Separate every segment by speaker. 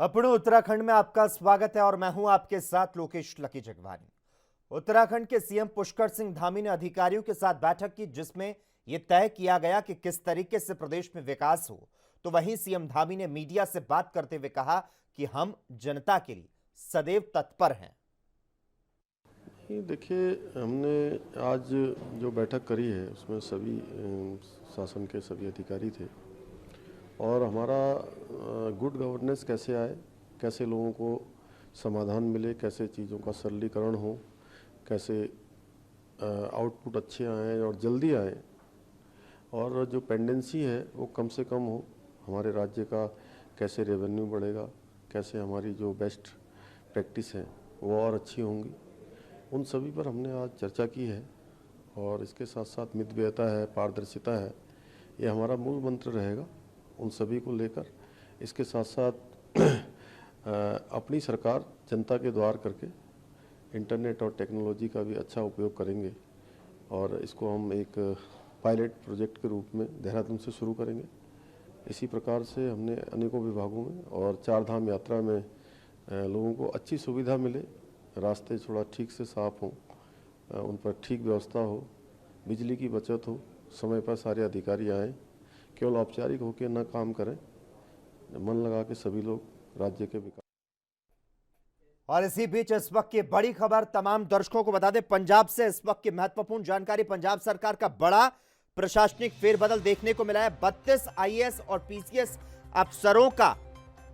Speaker 1: अपने उत्तराखंड में आपका स्वागत है और मैं हूं आपके साथ लोकेश लकी जगवानी। उत्तराखंड के सीएम पुष्कर सिंह धामी ने अधिकारियों के साथ बैठक की, जिसमें यह तय किया गया कि किस तरीके से प्रदेश में विकास हो। तो वहीं सीएम धामी ने मीडिया से बात करते हुए कहा कि हम जनता के लिए सदैव तत्पर हैं।
Speaker 2: ये देखिए, हमने आज जो बैठक करी है उसमें सभी शासन के सभी अधिकारी थे और हमारा गुड गवर्नेंस कैसे आए, कैसे लोगों को समाधान मिले, कैसे चीज़ों का सरलीकरण हो, कैसे आउटपुट अच्छे आएँ और जल्दी आएँ और जो पेंडेंसी है वो कम से कम हो। हमारे राज्य का कैसे रेवेन्यू बढ़ेगा, कैसे हमारी जो बेस्ट प्रैक्टिस है वो और अच्छी होंगी, उन सभी पर हमने आज चर्चा की है। और इसके साथ साथ मितव्ययता है, पारदर्शिता है, ये हमारा मूल मंत्र रहेगा उन सभी को लेकर। इसके साथ साथ अपनी सरकार जनता के द्वार करके इंटरनेट और टेक्नोलॉजी का भी अच्छा उपयोग करेंगे और इसको हम एक पायलट प्रोजेक्ट के रूप में देहरादून से शुरू करेंगे। इसी प्रकार से हमने अनेकों विभागों में और चार धाम यात्रा में लोगों को अच्छी सुविधा मिले, रास्ते थोड़ा ठीक से साफ हों, उन पर ठीक व्यवस्था हो, बिजली की बचत हो, समय पर सारे अधिकारी आएँ, केवल औपचारिक होकर न काम करें, मन लगा के सभी लोग राज्य के विकास।
Speaker 1: और इसी बीच इस वक्त की बड़ी खबर तमाम दर्शकों को बता दें, पंजाब से इस वक्त की महत्वपूर्ण जानकारी। पंजाब सरकार का बड़ा प्रशासनिक फेरबदल देखने को मिला है। 32 आईएएस और पीसीएस अफसरों का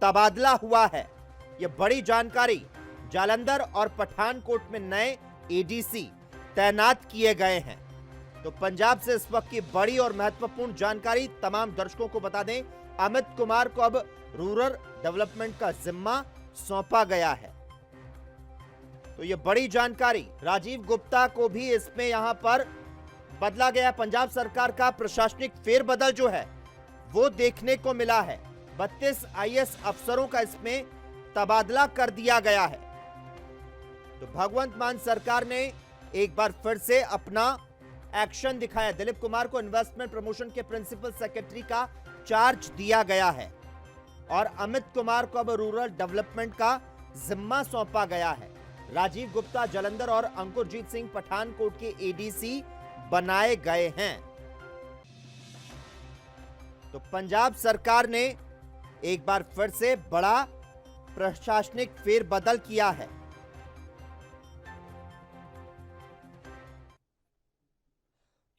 Speaker 1: तबादला हुआ है। यह बड़ी जानकारी। जालंधर और पठानकोट में नए एडीसी तैनात किए गए हैं। तो पंजाब से इस वक्त की बड़ी और महत्वपूर्ण जानकारी तमाम दर्शकों को बता दें, अमित कुमार को अब रूरल डेवलपमेंट का जिम्मा सौंपा गया है। तो यह बड़ी जानकारी। राजीव गुप्ता को भी इसमें यहां पर बदला गया। पंजाब सरकार का प्रशासनिक फेरबदल जो है वो देखने को मिला है। 32 आईएएस अफसरों का इसमें तबादला कर दिया गया है। तो भगवंत मान सरकार ने एक बार फिर से अपना एक्शन दिखाया। दिलीप कुमार को इन्वेस्टमेंट प्रमोशन के प्रिंसिपल सेक्रेटरी का चार्ज दिया गया है और अमित कुमार को अब रूरल डेवलपमेंट का जिम्मा सौंपा गया है। राजीव गुप्ता जालंधर और अंकुरजीत सिंह पठानकोट के एडीसी बनाए गए हैं। तो पंजाब सरकार ने एक बार फिर से बड़ा प्रशासनिक फेरबदल किया है।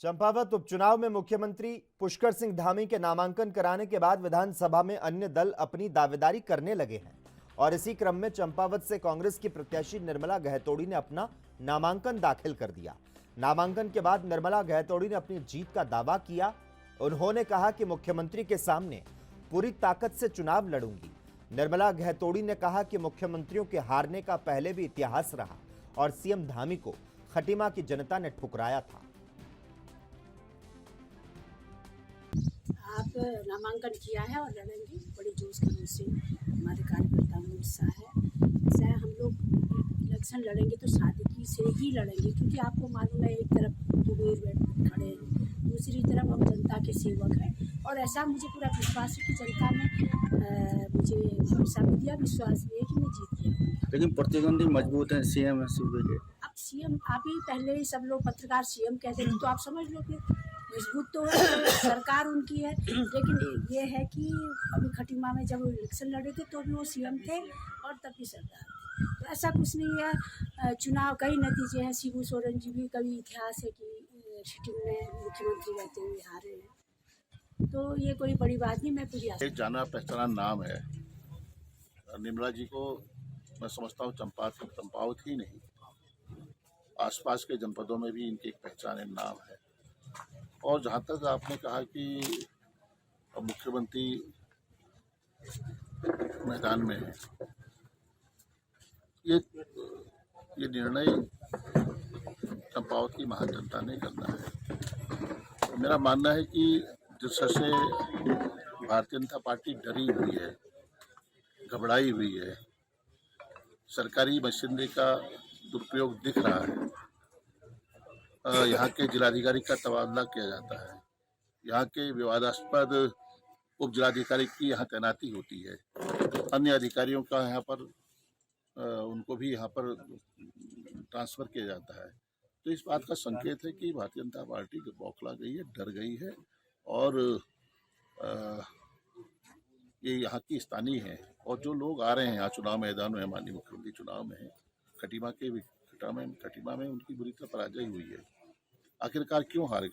Speaker 1: चंपावत उपचुनाव में मुख्यमंत्री पुष्कर सिंह धामी के नामांकन कराने के बाद विधानसभा में अन्य दल अपनी दावेदारी करने लगे हैं और इसी क्रम में चंपावत से कांग्रेस की प्रत्याशी निर्मला गहतोड़ी ने अपना नामांकन दाखिल कर दिया। नामांकन के बाद निर्मला गहतोड़ी ने अपनी जीत का दावा किया। उन्होंने कहा कि मुख्यमंत्री के सामने पूरी ताकत से चुनाव लड़ूंगी। निर्मला गहतोड़ी ने कहा कि मुख्यमंत्रियों के हारने का पहले भी इतिहास रहा और सीएम धामी को खटीमा की जनता ने ठुकराया था।
Speaker 3: आप नामांकन किया है और लड़ेंगे बड़ी जोश खरोश से। हमारे कार्यकर्ताओं में उत्साह है। हम लोग इलेक्शन लड़ेंगे तो सादगी से ही लड़ेंगे, क्योंकि आपको मालूम है एक तरफ कुबेर खड़े हैं, दूसरी तरफ हम जनता के सेवक हैं और ऐसा मुझे पूरा विश्वास है कि जनता ने मुझे भरोसा भी दिया, विश्वास भी है कि मैं जीत गया।
Speaker 4: लेकिन प्रतिद्वंदी मजबूत है, सीएम है सूबे के।
Speaker 3: अब सीएम आप ही पहले ही सब लोग पत्रकार सीएम कहते हैं तो आप समझ लो कि मजबूत तो है, सरकार उनकी है। लेकिन ये है कि अभी खटीमा में जब इलेक्शन लड़े थे तो भी वो सीएम थे और तब भी सरकार थी, तो ऐसा कुछ नहीं है। चुनाव कई नतीजे हैं। शिबू सोरेन जी भी कभी इतिहास है कि सिटिंग में मुख्यमंत्री रहते हुए हारे हैं, तो ये कोई बड़ी बात नहीं। मैं पूरी
Speaker 5: एक जाना पहचाना नाम है निर्मला जी को। मैं समझता हूँ चंपावत ही नहीं, आसपास के जनपदों में भी इनकी एक पहचान है, नाम है। और जहाँ तक आपने कहा कि मुख्यमंत्री मैदान में है, ये निर्णय चंपावत की महान जनता ने करना है। तो मेरा मानना है कि जिस तरह से भारतीय जनता पार्टी डरी हुई है, घबराई हुई है, सरकारी मशीनरी का दुरुपयोग दिख रहा है, यहाँ के जिलाधिकारी का तबादला किया जाता है, यहाँ के विवादास्पद उप जिलाधिकारी की यहाँ तैनाती होती है। अन्य अधिकारियों का यहाँ पर उनको भी यहाँ पर ट्रांसफर किया जाता है। तो इस बात का संकेत है कि भारतीय जनता पार्टी बौखला गई है, डर गई है और ये यहाँ की स्थानीय है। और जो लोग आ रहे हैं यहाँ चुनाव मैदान में, माननीय मुख्यमंत्री चुनाव में है, खटीमा में उनकी बुरी तरह पराजय हुई है। आखिरकार क्यों हार?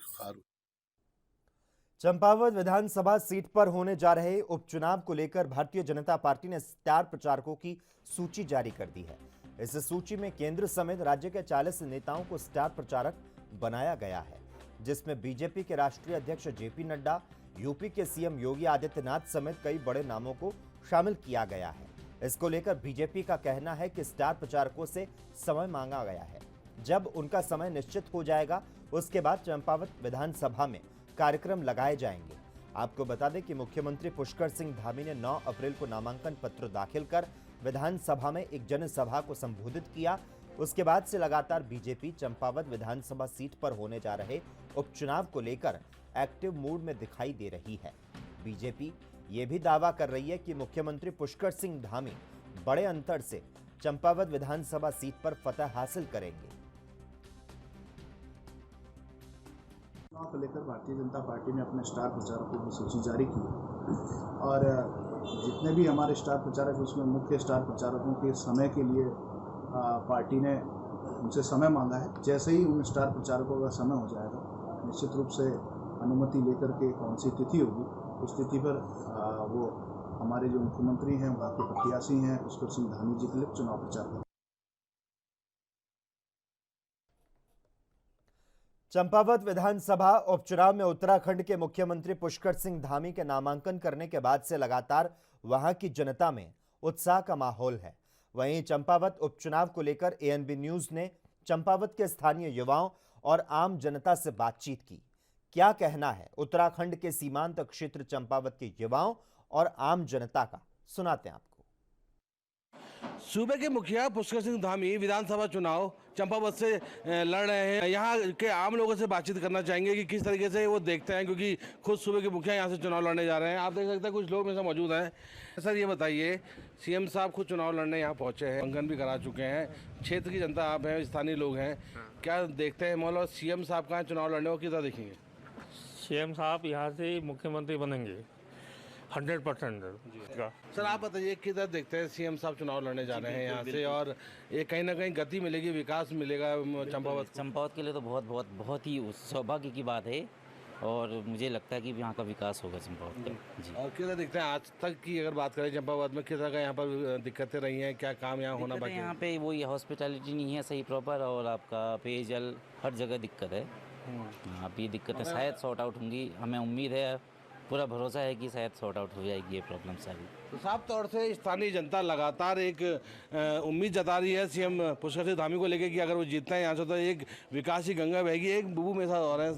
Speaker 1: चंपावत विधानसभा सीट पर होने जा रहे उपचुनाव को लेकर भारतीय जनता पार्टी ने स्टार प्रचारकों की सूची जारी कर दी है। इस सूची में केंद्र समेत राज्य के 40 नेताओं को स्टार प्रचारक बनाया गया है, जिसमें बीजेपी के राष्ट्रीय अध्यक्ष जेपी नड्डा, यूपी के सीएम योगी आदित्यनाथ समेत कई बड़े नामों को शामिल किया गया है। इसको लेकर बीजेपी का कहना है कि स्टार प्रचारकों से समय मांगा गया है। जब उनका समय निश्चित हो जाएगा, उसके बाद चंपावत विधानसभा में कार्यक्रम लगाए जाएंगे। आपको बता दें कि मुख्यमंत्री पुष्कर सिंह धामी ने 9 अप्रैल को नामांकन पत्र दाखिल कर विधानसभा में एक जनसभा को संबोधित किया। उसके बाद से लगातार बीजेपी चंपावत विधानसभा सीट पर होने जा रहे उपचुनाव को लेकर एक्टिव मूड में दिखाई दे रही है। बीजेपी ये भी दावा कर रही है कि मुख्यमंत्री पुष्कर सिंह धामी बड़े अंतर से चंपावत विधानसभा सीट पर फतह हासिल करेंगे।
Speaker 6: चुनाव को लेकर भारतीय जनता पार्टी ने अपने स्टार प्रचारकों की सूची जारी की और जितने भी हमारे स्टार प्रचारक, उसमें मुख्य स्टार प्रचारकों के समय के लिए पार्टी ने उनसे समय मांगा है। जैसे ही उन स्टार प्रचारकों का समय हो जाएगा, निश्चित रूप से अनुमति लेकर के कौन सी तिथि होगी, उस तिथि पर वो हमारे जो मुख्यमंत्री हैं, वहाँ के प्रत्याशी हैं, पुष्कर सिंह धामी जी के लिए चुनाव प्रचार करेंगे।
Speaker 1: चंपावत विधानसभा उपचुनाव में उत्तराखंड के मुख्यमंत्री पुष्कर सिंह धामी के नामांकन करने के बाद से लगातार वहां की जनता में उत्साह का माहौल है। वहीं चंपावत उपचुनाव को लेकर एएनबी न्यूज ने चंपावत के स्थानीय युवाओं और आम जनता से बातचीत की। क्या कहना है उत्तराखंड के सीमांत क्षेत्र चंपावत के युवाओं और आम जनता का, सुनाते हैं आपको।
Speaker 7: सूबे के मुखिया पुष्कर सिंह धामी विधानसभा चुनाव चंपावत से लड़ रहे हैं। यहाँ के आम लोगों से बातचीत करना चाहेंगे कि किस तरीके से वो देखते हैं, क्योंकि खुद सूबे के मुखिया यहाँ से चुनाव लड़ने जा रहे हैं। आप देख सकते हैं कुछ लोग मेरे साथ मौजूद हैं। सर ये बताइए, सीएम साहब खुद चुनाव लड़ने यहाँ पहुँचे हैं, अंकन भी करा चुके हैं, क्षेत्र की जनता आप हैं, स्थानीय लोग हैं, क्या देखते हैं मौला सीएम साहब का चुनाव लड़ने को कितना देखेंगे?
Speaker 8: सीएम साहब यहाँ से मुख्यमंत्री बनेंगे 100%।
Speaker 7: सर आप बताइए किधर देखते हैं सीएम साहब चुनाव लड़ने जा रहे हैं यहाँ से, और ये कहीं ना कहीं गति मिलेगी, विकास मिलेगा
Speaker 9: चंपावत के लिए तो बहुत ही सौभाग्य की बात है और मुझे लगता है कि यहाँ का विकास होगा चंपावत का जी।
Speaker 7: और किधर देखते हैं आज तक की अगर बात करें चंपावत में, किस तरह का यहाँ पर दिक्कतें रही हैं, क्या काम यहाँ होना बाकी?
Speaker 9: यहाँ पे वो हॉस्पिटैलिटी नहीं है सही प्रॉपर, और आपका पेयजल हर जगह दिक्कत है। अभी दिक्कतें शायद सॉर्ट आउट होंगी, हमें उम्मीद है, पूरा भरोसा है कि शायद सॉर्ट आउट हो जाएगी ये प्रॉब्लम सारी।
Speaker 7: तो साफ तौर से स्थानीय जनता लगातार एक उम्मीद जता रही है सीएम पुष्कर सिंह धामी को लेकर कि अगर वो जीतते हैं यहाँ से तो एक विकास की गंगा बहेगी। एक बुबू मेरे साथ और हैं,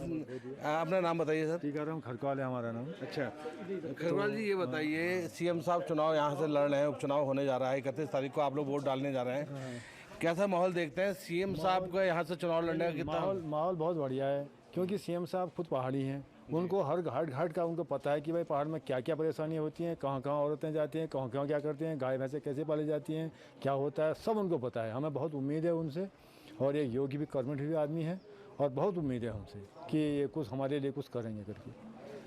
Speaker 7: अपना नाम बताइए सर।
Speaker 10: टीकाराम खरकवाल है हमारा नाम।
Speaker 7: अच्छा खरकवाल जी, ये बताइए सीएम साहब चुनाव यहाँ से लड़ रहे हैं, उपचुनाव होने जा रहा है, 31 तारीख को आप लोग वोट डालने जा रहे हैं, कैसा माहौल देखते हैं सीएम साहब का यहाँ से चुनाव लड़ने का? कितना
Speaker 10: माहौल बहुत बढ़िया है, क्योंकि सीएम साहब खुद पहाड़ी हैं, उनको हर घाट का उनको पता है कि भाई पहाड़ में क्या क्या परेशानियाँ होती हैं, कहाँ कहाँ औरतें जाती हैं, कहाँ कहाँ क्या करते हैं, गाय भैंसें कैसे पाली जाती हैं, क्या होता है, सब उनको पता है। हमें बहुत उम्मीद है उनसे, और ये योगी भी कर्मठ भी आदमी है, और बहुत उम्मीद है हमसे कि ये कुछ हमारे लिए कुछ करेंगे करके।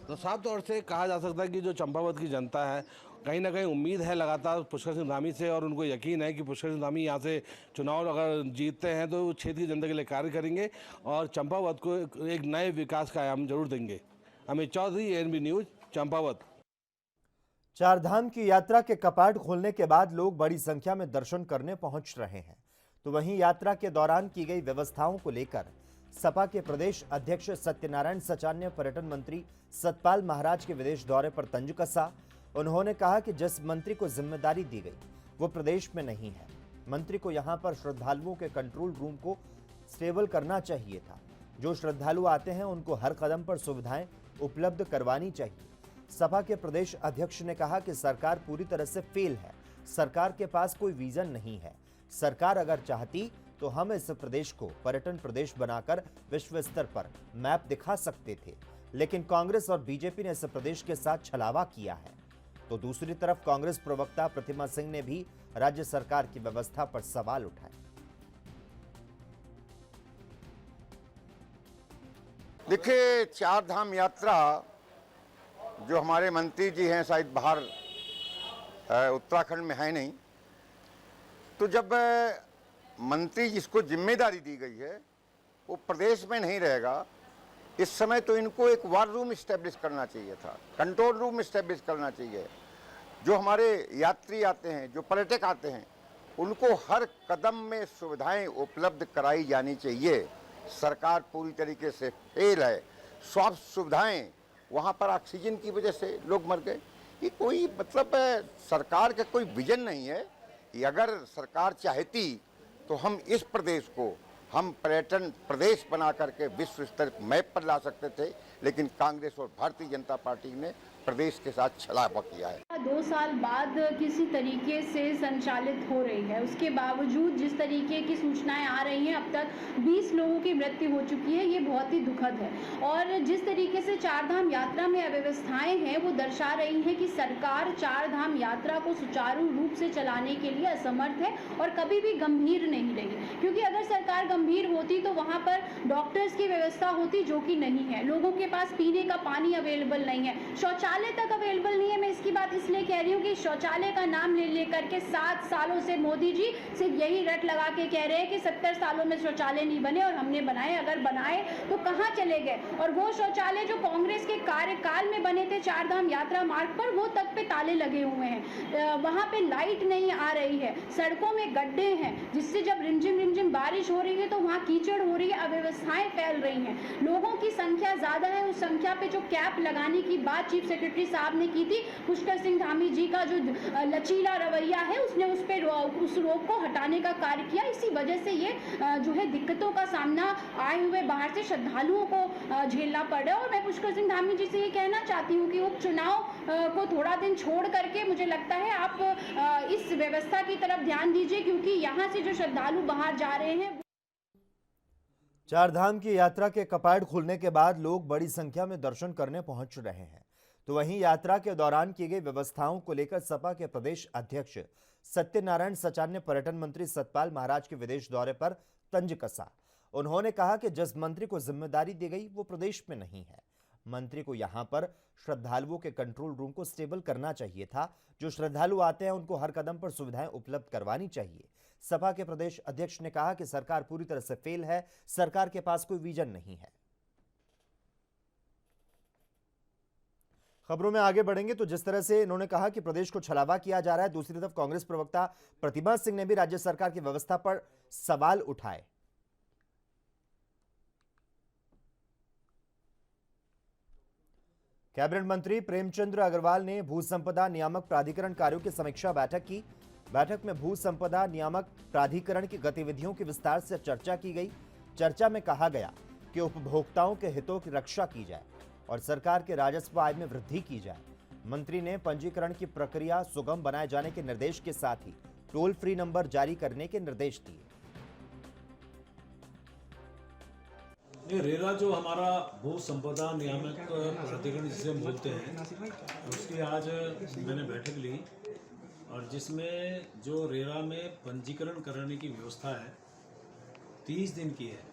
Speaker 7: तो साफ तौर से कहा जा सकता है कि जो चंपावत की जनता है, कहीं ना कहीं उम्मीद है लगातार पुष्कर सिंह धामी से, और उनको यकीन है कि पुष्कर सिंह धामी यहाँ से चुनाव अगर जीतते हैं तो क्षेत्र की जनता के लिए कार्य करेंगे और चंपावत को एक नए विकास का आयाम जरूर देंगे। Amit Chaudhary, ANB news, Champawat.
Speaker 1: चारधाम की यात्रा के कपाट खोलने के बाद लोग बड़ी संख्या में दर्शन करने पहुंच रहे हैं, तो वहीं यात्रा के दौरान की गई व्यवस्थाओं को लेकर सपा के प्रदेश अध्यक्ष सत्यनारायण सचान ने पर्यटन मंत्री सतपाल महाराज के विदेश दौरे पर तंज कसा। उन्होंने कहा कि जिस मंत्री को जिम्मेदारी दी गई वो प्रदेश में नहीं है। मंत्री को यहां पर श्रद्धालुओं के कंट्रोल रूम को स्टेबल करना चाहिए था। जो श्रद्धालु आते हैं उनको हर कदम पर सुविधाएं उपलब्ध करवानी चाहिए। सपा के प्रदेश अध्यक्ष ने कहा कि सरकार पूरी तरह से फेल है, सरकार के पास कोई विजन नहीं है। सरकार अगर चाहती तो हम इस प्रदेश को पर्यटन प्रदेश बनाकर विश्व स्तर पर मैप दिखा सकते थे, लेकिन कांग्रेस और बीजेपी ने इस प्रदेश के साथ छलावा किया है। तो दूसरी तरफ कांग्रेस प्रवक्ता प्रतिमा सिंह ने भी राज्य सरकार की व्यवस्था पर सवाल उठाए।
Speaker 11: देखिए, चार धाम यात्रा जो हमारे मंत्री जी हैं, शायद बाहर उत्तराखंड में है नहीं, तो जब मंत्री जिसको जिम्मेदारी दी गई है वो प्रदेश में नहीं रहेगा, इस समय तो इनको एक वार रूम इस्टेब्लिश करना चाहिए था, कंट्रोल रूम इस्टेब्लिश करना चाहिए। जो हमारे यात्री आते हैं, जो पर्यटक आते हैं, उनको हर कदम में सुविधाएं उपलब्ध कराई जानी चाहिए। सरकार पूरी तरीके से फेल है। स्वास्थ्य सुविधाएं, वहाँ पर ऑक्सीजन की वजह से लोग मर गए। ये कोई मतलब सरकार का कोई विजन नहीं है। कि अगर सरकार चाहती तो हम इस प्रदेश को हम पर्यटन प्रदेश बना करके विश्व स्तर मैप पर ला सकते थे, लेकिन कांग्रेस और भारतीय जनता पार्टी ने प्रदेश के साथ छलावा किया है।
Speaker 12: 2 साल बाद किसी तरीके से संचालित हो रही है, उसके बावजूद जिस तरीके की सूचनाएं आ रही हैं, अब तक 20 लोगों की मृत्यु हो चुकी है। ये बहुत ही दुखद है। और जिस तरीके से चार धाम यात्रा में अव्यवस्थाएं हैं, वो दर्शा रही हैं कि सरकार चार धाम यात्रा को सुचारू रूप से चलाने के लिए असमर्थ है और कभी भी गंभीर नहीं रही। क्योंकि अगर सरकार गंभीर होती तो वहाँ पर डॉक्टर्स की व्यवस्था होती, जो कि नहीं है। लोगों के पास पीने का पानी अवेलेबल नहीं है, शौचालय तक अवेलेबल नहीं है। मैं इसकी बात इसलिए कह रही हूँ कि शौचालय का नाम ले लेकर के 7 सालों से मोदी जी सिर्फ यही रट लगा के कह रहे हैं कि 70 सालों में शौचालय नहीं बने और हमने बनाए। अगर बनाए तो कहाँ चले गए? और वो शौचालय जो कांग्रेस के कार्यकाल में बने थे चार धाम यात्रा मार्ग पर, वो तक पे ताले लगे हुए हैं। वहाँ पे लाइट नहीं आ रही है, सड़कों में गड्ढे हैं, जिससे जब रिमझिम बारिश हो रही है तो वहाँ कीचड़ हो रही है, अव्यवस्थाएं फैल रही हैं। लोगों की संख्या ज्यादा है, उस संख्या पे जो कैप लगाने की बात चीफ सेक्रेटरी साहब ने की थी, पुष्कर सिंह धामी जी का जो लचीला रवैया है, उसने उस पे उस रोक को हटाने का कार्य किया। इसी वजह से ये जो है दिक्कतों का सामना आए हुए बाहर से श्रद्धालुओं को झेलना पड़ रहा है। और मैं पुष्कर सिंह धामी जी से ये कहना चाहती हूँ कि उपचुनाव को थोड़ा दिन छोड़ करके मुझे लगता है आप इस व्यवस्था की तरफ ध्यान दीजिए, क्योंकि यहाँ से जो श्रद्धालु बाहर जा रहे हैं।
Speaker 1: चार धाम की यात्रा के कपाट खुलने के बाद लोग बड़ी संख्या में दर्शन करने पहुंच रहे हैं। तो वहीं यात्रा के दौरान की गई व्यवस्थाओं को लेकर सपा के प्रदेश अध्यक्ष सत्यनारायण सचान ने पर्यटन मंत्री सतपाल महाराज के विदेश दौरे पर तंज कसा। उन्होंने कहा कि जिस मंत्री को जिम्मेदारी दी गई वो प्रदेश में नहीं है। मंत्री को यहां पर श्रद्धालुओं के कंट्रोल रूम को स्टेबल करना चाहिए था। जो श्रद्धालु आते हैं उनको हर कदम पर सुविधाएं उपलब्ध करवानी चाहिए। सपा के प्रदेश अध्यक्ष ने कहा कि सरकार पूरी तरह से फेल है, सरकार के पास कोई विजन नहीं है। खबरों में आगे बढ़ेंगे तो जिस तरह से इन्होंने कहा कि प्रदेश को छलावा किया जा रहा है, दूसरी तरफ कांग्रेस प्रवक्ता प्रतिमा सिंह ने भी राज्य सरकार की व्यवस्था पर सवाल उठाए। कैबिनेट मंत्री प्रेमचंद्र अग्रवाल ने भू संपदा नियामक प्राधिकरण कार्यों की समीक्षा बैठक की। बैठक में भू संपदा नियामक प्राधिकरण की गतिविधियों की विस्तार से चर्चा की गई। चर्चा में कहा गया कि उपभोक्ताओं के हितों की रक्षा की जाए और सरकार के राजस्व आय में वृद्धि की जाए। मंत्री ने पंजीकरण की प्रक्रिया सुगम बनाए जाने के निर्देश के साथ ही टोल फ्री नंबर जारी करने के निर्देश दिए।
Speaker 13: ये रेरा जो हमारा भू संपदा नियामक प्राधिकरण जिसे हम बोलते हैं, उसकी आज मैंने बैठक ली और जिसमें जो रेरा में पंजीकरण कराने की व्यवस्था है 30 दिन की है।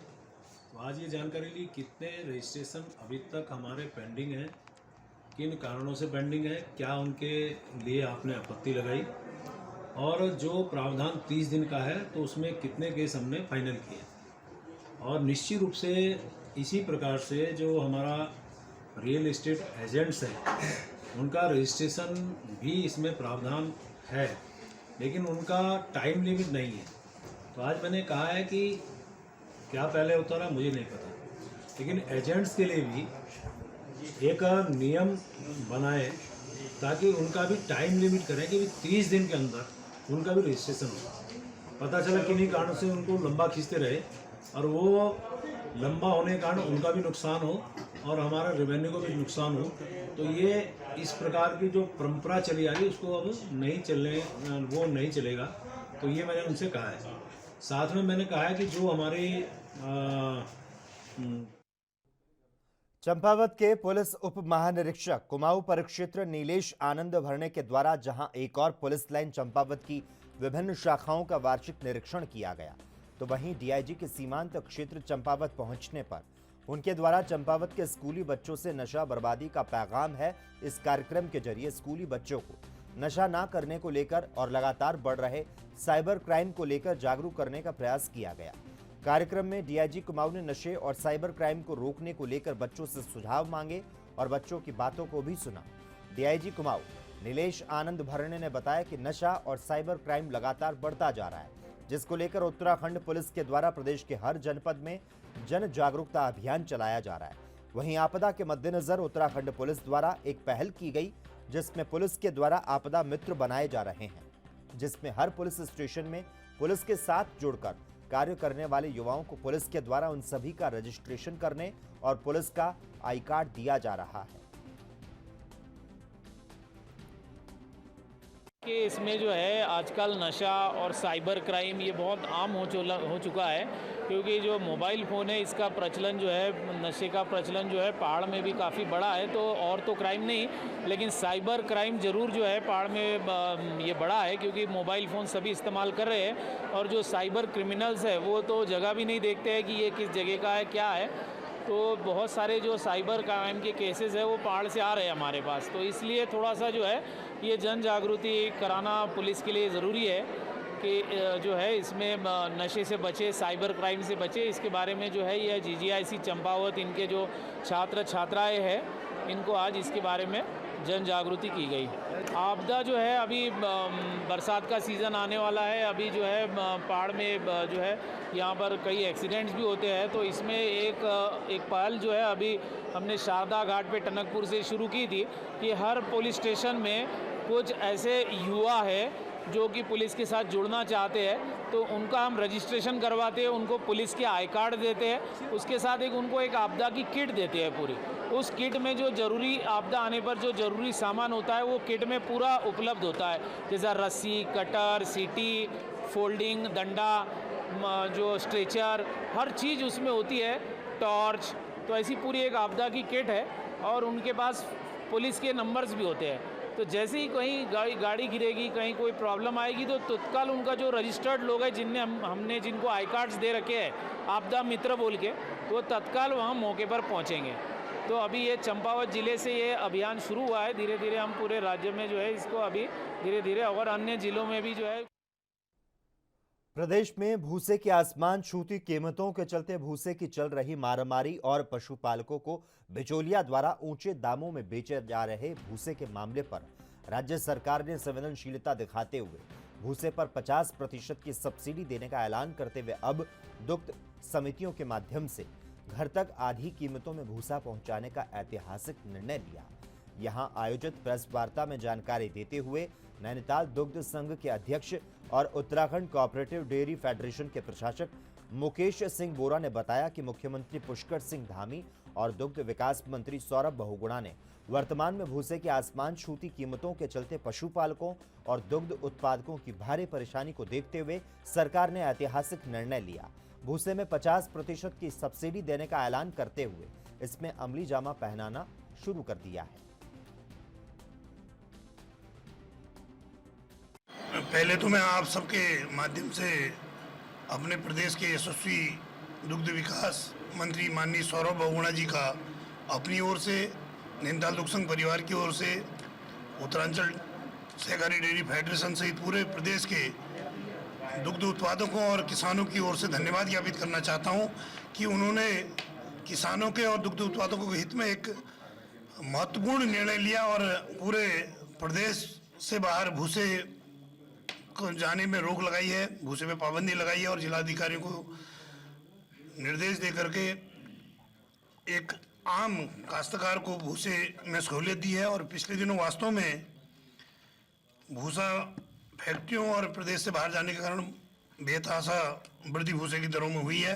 Speaker 13: तो आज ये जानकारी ली कितने रजिस्ट्रेशन अभी तक हमारे पेंडिंग हैं, किन कारणों से पेंडिंग है, क्या उनके लिए आपने आपत्ति लगाई और जो प्रावधान 30 दिन का है तो उसमें कितने केस हमने फाइनल किए। और निश्चित रूप से इसी प्रकार से जो हमारा रियल एस्टेट एजेंट्स हैं उनका रजिस्ट्रेशन भी इसमें प्रावधान है, लेकिन उनका टाइम लिमिट नहीं है। तो आज मैंने कहा है कि क्या पहले होता रहा मुझे नहीं पता, लेकिन एजेंट्स के लिए भी एक नियम बनाए ताकि उनका भी टाइम लिमिट करें कि 30 दिन के अंदर उनका भी रजिस्ट्रेशन हो। पता चला किन्हीं कारणों से उनको लंबा खींचते रहे और वो लंबा होने के कारण उनका भी नुकसान हो और हमारा रेवेन्यू को भी नुकसान हो। तो ये इस प्रकार की जो परंपरा चली आ रही है उसको अब वो नहीं चलेगा। तो ये मैंने उनसे कहा है। साथ में मैंने कहा है कि जो हमारे
Speaker 1: चंपावत के पुलिस उप महानिरीक्षक कुमाऊं परिक्षेत्र नीलेश आनंद भरने के द्वारा जहां एक और पुलिस लाइन चंपावत की विभिन्न शाखाओं का वार्षिक निरीक्षण किया गया, तो वहीं डीआईजी के सीमांत क्षेत्र चंपावत पहुंचने पर उनके द्वारा चंपावत के स्कूली बच्चों से नशा बर्बादी का पैगाम है। इस कार्यक्रम के जरिए स्कूली बच्चों को नशा ना करने को लेकर और लगातार बढ़ रहे साइबर क्राइम को लेकर जागरूक करने का प्रयास किया गया। कार्यक्रम में डीआईजी कुमाऊं ने नशे और साइबर क्राइम को रोकने को लेकर बच्चों से सुझाव मांगे और बच्चों की बातों को भी सुना। डीआईजी कुमाऊं नीलेश आनंद भरने ने बताया कि नशा और साइबर क्राइम लगातार बढ़ता जा रहा है, जिसको लेकर उत्तराखंड पुलिस के द्वारा प्रदेश के हर जनपद में जन जागरूकता अभियान चलाया जा रहा है। वहीं आपदा के मद्देनजर उत्तराखंड पुलिस द्वारा एक पहल की गई, जिसमें पुलिस के द्वारा आपदा मित्र बनाए जा रहे हैं, जिसमें हर पुलिस स्टेशन में पुलिस के साथ जुड़कर कार्य करने वाले युवाओं को पुलिस के द्वारा उन सभी का रजिस्ट्रेशन करने और पुलिस का आई कार्ड दिया जा रहा है।
Speaker 14: कि इसमें जो है आजकल नशा और साइबर क्राइम ये बहुत आम हो चुका है, क्योंकि जो मोबाइल फ़ोन है इसका प्रचलन जो है, नशे का प्रचलन जो है पहाड़ में भी काफ़ी बड़ा है। तो और तो क्राइम नहीं, लेकिन साइबर क्राइम ज़रूर जो है पहाड़ में ये बड़ा है, क्योंकि मोबाइल फ़ोन सभी इस्तेमाल कर रहे हैं और जो साइबर क्रिमिनल्स है वो तो जगह भी नहीं देखते हैं कि ये किस जगह का है, क्या है। तो बहुत सारे जो साइबर क्राइम के केसेस है वो पहाड़ से आ रहे हैं हमारे पास। तो इसलिए थोड़ा सा जो है ये जन जागृति कराना पुलिस के लिए ज़रूरी है कि जो है इसमें नशे से बचे, साइबर क्राइम से बचे। इसके बारे में जो है ये जीजीआईसी चंपावत इनके जो छात्र छात्राएं हैं इनको आज इसके बारे में जन जागृति की गई। आपदा जो है अभी बरसात का सीज़न आने वाला है, अभी जो है पहाड़ में जो है यहाँ पर कई एक्सीडेंट्स भी होते हैं। तो इसमें एक पहल जो है अभी हमने शारदा घाट पे टनकपुर से शुरू की थी कि हर पुलिस स्टेशन में कुछ ऐसे युवा है जो कि पुलिस के साथ जुड़ना चाहते हैं, तो उनका हम रजिस्ट्रेशन करवाते हैं, उनको पुलिस के आई कार्ड देते हैं, उसके साथ उनको एक आपदा की किट देते हैं पूरी। उस किट में जो ज़रूरी आपदा आने पर जो ज़रूरी सामान होता है वो किट में पूरा उपलब्ध होता है, जैसा रस्सी, कटर, सीटी, फोल्डिंग, डंडा, जो स्ट्रेचर, हर चीज़ उसमें होती है, टॉर्च। तो ऐसी पूरी एक आपदा की किट है और उनके पास पुलिस के नंबर्स भी होते हैं। तो जैसे ही कहीं गाड़ी गिरेगी, कहीं कोई प्रॉब्लम आएगी, तो तत्काल उनका जो रजिस्टर्ड लोग हैं हमने जिनको आई कार्ड्स दे रखे हैं आपदा मित्र बोल के, तो वो तत्काल वहाँ मौके पर पहुँचेंगे। तो अभी ये चंपावत ज़िले से ये अभियान शुरू हुआ है, धीरे धीरे हम पूरे राज्य में जो है इसको अभी धीरे धीरे और अन्य ज़िलों में भी जो है।
Speaker 1: प्रदेश में भूसे की आसमान छूती कीमतों के चलते भूसे की चल रही मारामारी और पशुपालकों को बिचौलिया द्वारा ऊंचे दामों में बेचे जा रहे भूसे के मामले पर राज्य सरकार ने संवेदनशीलता दिखाते हुए भूसे पर 50% की सब्सिडी देने का ऐलान करते हुए अब दुग्ध समितियों के माध्यम से घर तक आधी कीमतों में भूसा पहुंचाने का ऐतिहासिक निर्णय लिया। यहां आयोजित प्रेस वार्ता में जानकारी देते हुए नैनीताल दुग्ध संघ के अध्यक्ष और उत्तराखंड कोऑपरेटिव डेयरी फेडरेशन के प्रशासक मुकेश सिंह बोरा ने बताया कि मुख्यमंत्री पुष्कर सिंह धामी और दुग्ध विकास मंत्री सौरभ बहुगुणा ने वर्तमान में भूसे की आसमान छूती कीमतों के चलते पशुपालकों और दुग्ध उत्पादकों की भारी परेशानी को देखते हुए सरकार ने ऐतिहासिक निर्णय लिया। भूसे में 50% की सब्सिडी देने का ऐलान करते हुए इसमें अमली जामा पहनाना शुरू कर दिया है।
Speaker 15: पहले तो मैं आप सबके माध्यम से अपने प्रदेश के यशस्वी दुग्ध विकास मंत्री माननीय सौरभ बहुगुणा जी का अपनी ओर से, नैनीताल दुग्ध संघ परिवार की ओर से, उत्तरांचल सहकारी डेयरी फेडरेशन सहित पूरे प्रदेश के दुग्ध उत्पादकों और किसानों की ओर से धन्यवाद ज्ञापित करना चाहता हूं कि उन्होंने किसानों के और दुग्ध उत्पादकों के हित में एक महत्वपूर्ण निर्णय लिया और पूरे प्रदेश से बाहर भूसे को जाने में रोक लगाई है, भूसे पे पाबंदी लगाई है और जिलाधिकारियों को निर्देश दे करके एक आम काश्तकार को भूसे में सहूलियत दी है। और पिछले दिनों वास्तव में भूसा फैक्ट्रियों और प्रदेश से बाहर जाने के कारण बेतहाशा वृद्धि भूसे की दरों में हुई है।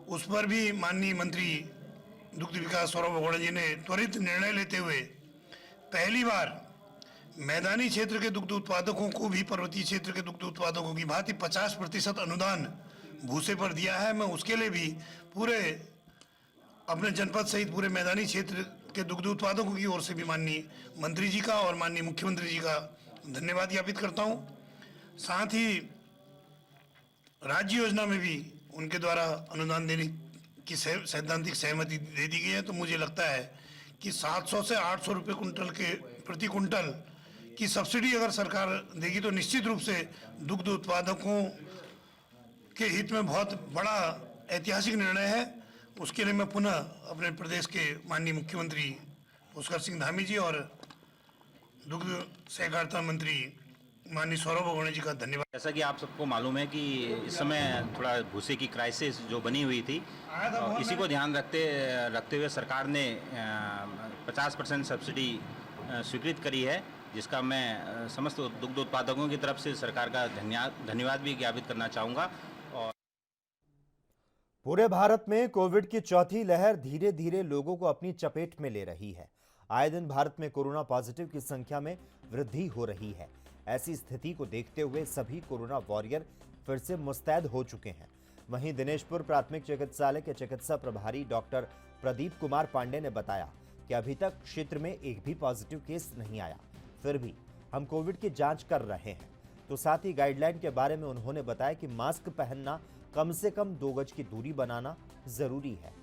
Speaker 15: उस पर भी माननीय मंत्री दुग्ध विकास सौरभ बहुगुणा जी ने त्वरित निर्णय लेते हुए पहली बार मैदानी क्षेत्र के दुग्ध उत्पादकों को भी पर्वतीय क्षेत्र के दुग्ध उत्पादकों की भांति 50% अनुदान भूसे पर दिया है। मैं उसके लिए भी पूरे अपने जनपद सहित पूरे मैदानी क्षेत्र के दुग्ध उत्पादकों की ओर से भी माननीय मंत्री जी का और माननीय मुख्यमंत्री जी का धन्यवाद ज्ञापित करता हूं। साथ ही राज्य योजना में भी उनके द्वारा अनुदान देने की सैद्धांतिक सहमति दे दी गई है। तो मुझे लगता है कि 700 से 800 रुपये कुंटल के प्रति कुंटल की सब्सिडी अगर सरकार देगी तो निश्चित रूप से दुग्ध उत्पादकों के हित में बहुत बड़ा ऐतिहासिक निर्णय है। उसके लिए मैं पुनः अपने प्रदेश के माननीय मुख्यमंत्री पुष्कर सिंह धामी जी और दुग्ध सहकारिता मंत्री माननीय सौरभ बहुगुणा जी का धन्यवाद।
Speaker 16: जैसा कि आप सबको मालूम है कि इस समय थोड़ा भूसे की क्राइसिस जो बनी हुई थी, इसी को ध्यान रखते हुए सरकार ने 50% सब्सिडी स्वीकृत करी है, जिसका मैं समस्त दुग्ध उत्पादकों की तरफ से सरकार का धन्यवाद भी ज्ञापित करना चाहूँगा। और
Speaker 1: पूरे भारत में कोविड की चौथी लहर धीरे धीरे लोगों को अपनी चपेट में ले रही है। आए दिन भारत में कोरोना पॉजिटिव की संख्या में वृद्धि हो रही है। ऐसी स्थिति को देखते हुए सभी कोरोना वॉरियर फिर से मुस्तैद हो चुके हैं। वहीं दिनेशपुर प्राथमिक चिकित्सालय के चिकित्सा प्रभारी डॉक्टर प्रदीप कुमार पांडे ने बताया कि अभी तक क्षेत्र में एक भी पॉजिटिव केस नहीं आया, फिर भी हम कोविड की जांच कर रहे हैं। तो साथ ही गाइडलाइन के बारे में उन्होंने बताया कि मास्क पहनना, कम से कम 2 गज की दूरी बनाना जरूरी है।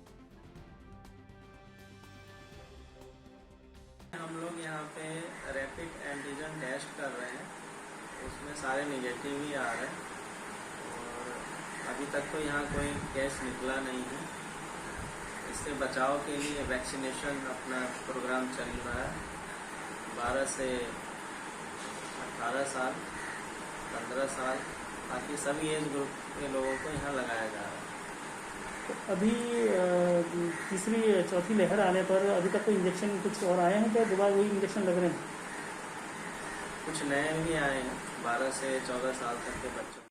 Speaker 17: हम लोग यहाँ पे रैपिड एंटीजन टेस्ट कर रहे हैं, उसमें सारे निगेटिव ही आ रहे हैं और अभी तक तो यहाँ कोई केस निकला नहीं है। इससे बचाव के लिए वैक्सीनेशन अपना प्रोग्राम चल रहा है। 12 से 18 साल, 15 साल, बाकी सभी एज ग्रुप के लोगों को यहाँ लगाया जा रहा है।
Speaker 18: तो अभी तीसरी चौथी लहर आने पर अभी तक कोई इंजेक्शन कुछ और आए हैं क्या? दोबारा वही इंजेक्शन लग रहे हैं?
Speaker 17: कुछ नए भी आए हैं 12 से 14 साल तक के बच्चों।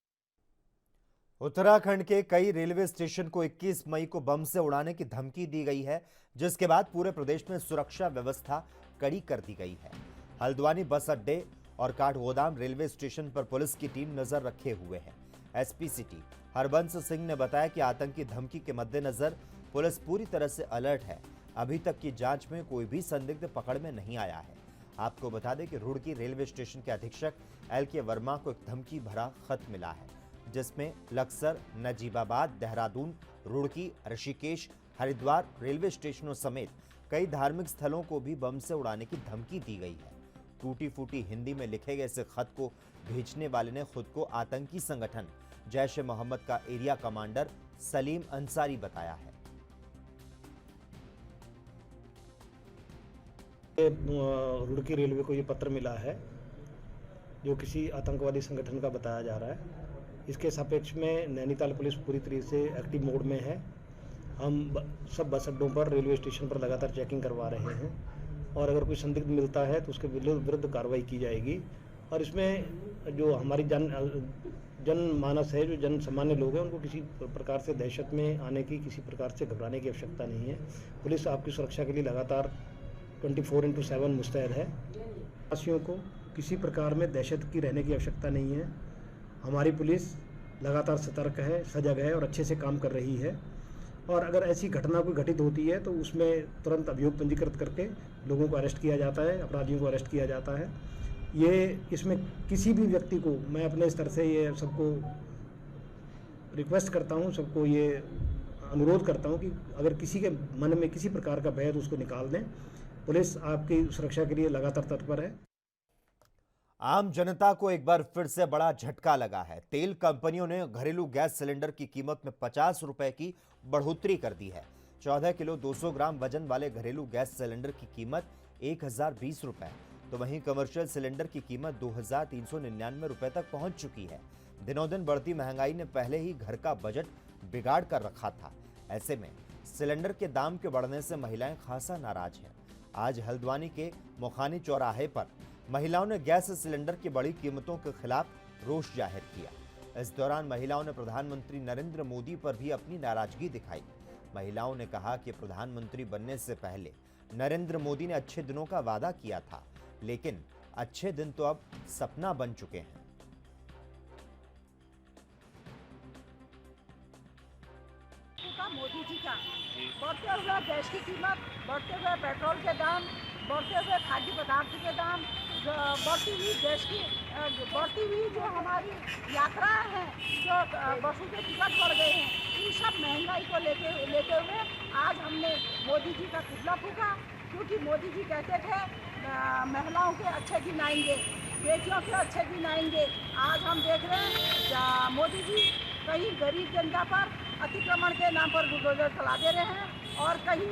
Speaker 1: उत्तराखंड के कई रेलवे स्टेशन को 21 मई को बम से उड़ाने की धमकी दी गई है, जिसके बाद पूरे प्रदेश में सुरक्षा व्यवस्था कड़ी कर दी गई है। हल्द्वानी बस अड्डे और काठगोदाम रेलवे स्टेशन पर पुलिस की टीम नजर रखे हुए है। एसपी सिटी हरबंस सिंह ने बताया कि आतंकी धमकी के मद्देनजर पुलिस पूरी तरह से अलर्ट है। अभी तक की जांच में कोई भी संदिग्ध पकड़ में नहीं आया है। आपको बता दें कि रुड़की रेलवे स्टेशन के अधीक्षक LK वर्मा को एक धमकी भरा खत मिला है, जिसमें लक्सर, नजीबाबाद, देहरादून, रुड़की, ऋषिकेश, हरिद्वार रेलवे स्टेशनों समेत कई धार्मिक स्थलों को भी बम से उड़ाने की धमकी दी गई है। टूटी फूटी हिंदी में लिखे गए इस खत को भेजने वाले ने खुद को आतंकी संगठन जैश ए मोहम्मद का एरिया कमांडर सलीम अंसारी बताया है।
Speaker 19: रुड़की रेलवे को ये पत्र मिला है जो किसी आतंकवादी संगठन का बताया जा रहा है। इसके सापेक्ष में नैनीताल पुलिस पूरी तरीके से एक्टिव मोड में है। हम सब बस अड्डों पर, रेलवे स्टेशन पर लगातार चेकिंग करवा रहे हैं और अगर कोई संदिग्ध मिलता है तो उसके विरुद्ध कार्रवाई की जाएगी। और इसमें जो हमारी जनमानस है, जो जन सामान्य लोग हैं, उनको किसी प्रकार से दहशत में आने की, किसी प्रकार से घबराने की आवश्यकता नहीं है। पुलिस आपकी सुरक्षा के लिए लगातार 24/7 मुस्तैद है। वासियों को किसी प्रकार में दहशत की रहने की आवश्यकता नहीं है। हमारी पुलिस लगातार सतर्क है, सजग है और अच्छे से काम कर रही है। और अगर ऐसी घटना कोई घटित होती है तो उसमें तुरंत अभियोग पंजीकृत करके लोगों को अरेस्ट किया जाता है, अपराधियों को अरेस्ट किया जाता है। इसमें किसी भी व्यक्ति को मैं अपने स्तर से ये सबको रिक्वेस्ट करता हूँ, सबको ये अनुरोध करता हूँ कि अगर किसी के मन में किसी प्रकार का भय है तो उसको निकाल दें। पुलिस आपकी सुरक्षा के लिए लगातार तत्पर है।
Speaker 1: आम जनता को एक बार फिर से बड़ा झटका लगा है। तेल कंपनियों ने घरेलू गैस सिलेंडर की कीमत में 50 रुपए की बढ़ोतरी कर दी है। 14 किलो 200 ग्राम वजन वाले घरेलू गैस सिलेंडर की कीमत 1020 रुपए, तो वहीं कमर्शियल सिलेंडर की कीमत 2399 रुपए तक पहुंच चुकी है। दिनों दिन बढ़ती महंगाई ने पहले ही घर का बजट बिगाड़ कर रखा था। ऐसे में सिलेंडर के दाम के बढ़ने से महिलाएं खासा नाराज हैं। आज हल्द्वानी के मुखानी चौराहे पर महिलाओं ने गैस सिलेंडर की बढ़ी कीमतों के खिलाफ रोष जाहिर किया। इस दौरान महिलाओं ने प्रधानमंत्री नरेंद्र मोदी पर भी अपनी नाराजगी दिखाई। महिलाओं ने कहा कि प्रधानमंत्री बनने से पहले नरेंद्र मोदी ने अच्छे दिनों का वादा किया था, लेकिन अच्छे दिन तो अब सपना बन चुके हैं।
Speaker 20: मोदी
Speaker 3: जी का बढ़ते हुए गैस की कीमत, बढ़ते हुए पेट्रोल के दाम, बढ़ते हुए खाद्य पदार्थ के दाम, बढ़ती हुई गैस की बढ़ती हुई जो हमारी यात्राएं हैं, जो बसों के टिकट बढ़ गए हैं, इन सब महंगाई को लेते हुए आज हमने मोदी जी का पुतला फूका। क्योंकि मोदी जी कहते थे महिलाओं के अच्छे दिन आएंगे, बेटियों के अच्छे दिन आएंगे। आज हम देख रहे हैं मोदी जी कहीं गरीब जनता पर अतिक्रमण के नाम पर बुलडोजर चला दे रहे हैं और कहीं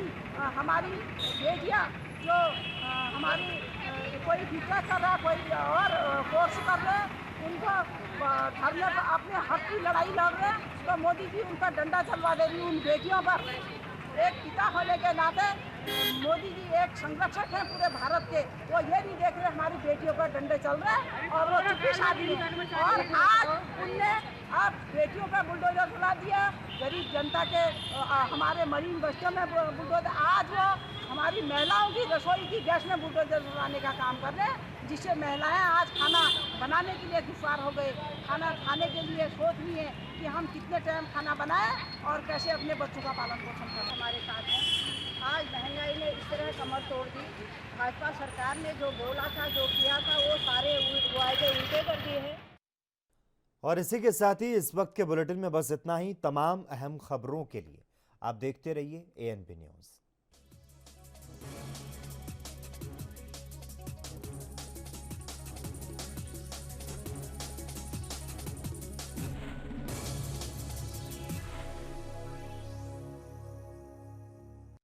Speaker 3: हमारी बेटियां जो हमारी कोई बीटा कर रहा, कोई और कोर्स कर रहे, उनको धरने पर अपने हक की लड़ाई लड़ रहे, तो मोदी जी उनका डंडा चलवा दे रही उन बेटियों पर। एक पिता होने के नाते मोदी जी एक संरक्षक हैं पूरे भारत के, वो ये नहीं देख रहे हमारी बेटियों पर डंडे चल रहे हैं और वो चुप्पी साधी है। और आज उनने अब बेटियों पर बुलडोजर चला दिया, गरीब जनता के हमारे मरीन बस्तियों में बुलडोजर, आज वो हमारी महिलाओं की रसोई की गैस में बुलडोजर चलाने का काम कर रहे हैं, जिससे महिलाएं आज खाना बनाने के लिए दुश्वार हो गए। खाना खाने के लिए सोच रही है कि हम कितने टाइम खाना बनाएं और कैसे अपने बच्चों का पालन पोषण करें। हमारे साथ हैं, आज महंगाई ने इस तरह कमर तोड़ दी। भाजपा सरकार ने जो बोला था, जो किया था, वो सारे वायदे उल्टे कर दिए हैं।
Speaker 1: और इसी के साथ ही इस वक्त के बुलेटिन में बस इतना ही। तमाम अहम खबरों के लिए आप देखते रहिए ANP न्यूज़।